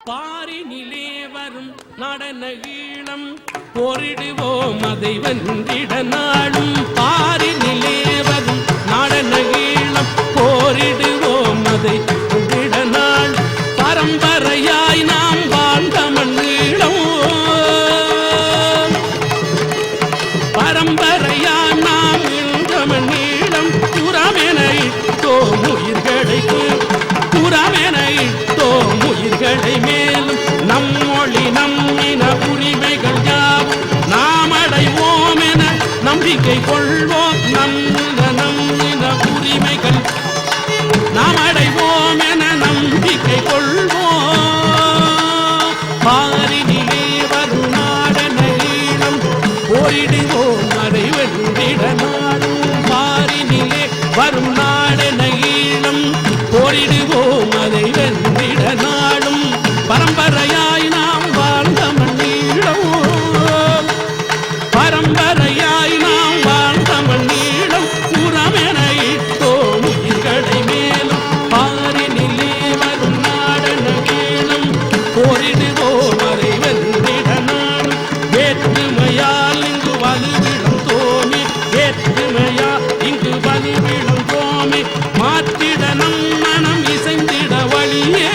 பாரினிலே வரும் நடன ஈழம் போரிடுவோம் அதை வென்றிட நாளும். பாரினிலே வரும் நடன ஈழம் போரிடுவோம் அதை வென்றிட நாள். பரம்பரையாய் நாம் வாழ்ந்த மண்ணீழம், பரம்பரையாய் நாம் இழந்த மண்ணீழம். புறமென இட்டோம் உயிர்களை, புறமென இட்டோம் உயிர்களை. மேலும் நம் மொழி நம் இன உரிமைகள் யாவும் நாம் அடைவோம் என நம்பிக்கை கொள்வோம். நம் இன உரிமைகள் நாம் அடைவோம் என நம்பிக்கை கொள்வோம். பாரினிலே வரும் நாடன ஈழம் போரிடுவோம் அதை வென்றிட நாளும். பாரினிலே வரும் நாடன ஈழம் போரிடுவோம் அதை வென்றிட நாளும். பரம்பரையாய் நாம் வாழ்ந்த மண்ணீழம், பரம்பரையாய் நாம் வாழ்ந்த மண்ணீழம். புறமென இட்டோம் உயிர்களை. மேலும் பாரினிலே வரும் நாடன ஈழம் போரிடுவோம் அதை வென்றிட நாளும். வேற்றுமையால் இங்கு வலுவிழும் தோமி, வேற்றுமையால் இங்கு வலுவிழும் தோமி. மாற்றிட நம் மனம் இசைந்திட வழியே,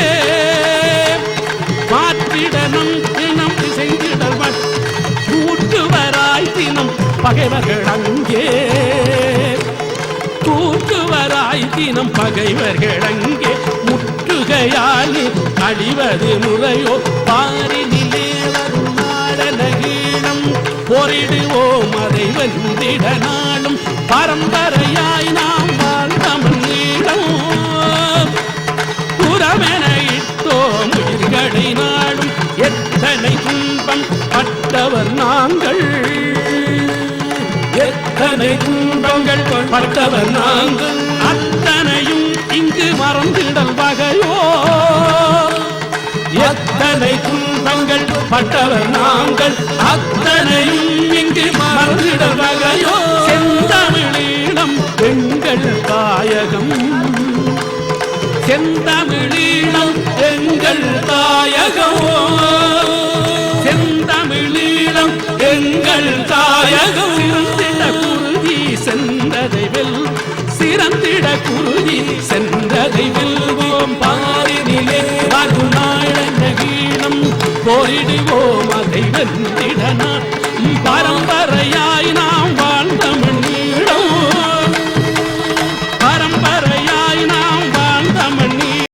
மாற்றிட நம் தினம் இசைந்திட கூட்டுவராய் தினம் பகைவர்கள் அங்கே, கூட்டுவராய் தினம் பகைவர்கள் அங்கே. முற்றுகையால் அழிவது முறையோ. பாரினிலே வரும் நாடன ஈழம் போரிடுவோம் அதை வென்றிட நாளும். பரம்பரையாய் நாம் வாழ்ந்த மண்ணீழம், புறமென இட்டோம் உயிர்களை நாடும். எத்தனை துன்பம் பட்டவர் நாங்கள், எத்தனை துன்பங்கள் பட்டவர் நாங்கள். அத்தனையும் இங்கு மறந்திடல் வகையோ. எத்தனை துன்பங்கள் பட்டவர் நாங்கள், அத்தனையும் இங்கு மறந்திடல் வகையோ. செந்தமிழீழம் எங்கள் தாயகம், செந்தமிழீழம் எங்கள் தாயகம், செந்தமிழீழம் எங்கள் தாயகம். சிறந்திட குருதி சென்றதை வெல், சிறந்திட குருதி சென்றதை வெல்வோம். பாரினிலே வரும் நாடன ஈழம் போரிடுவோம்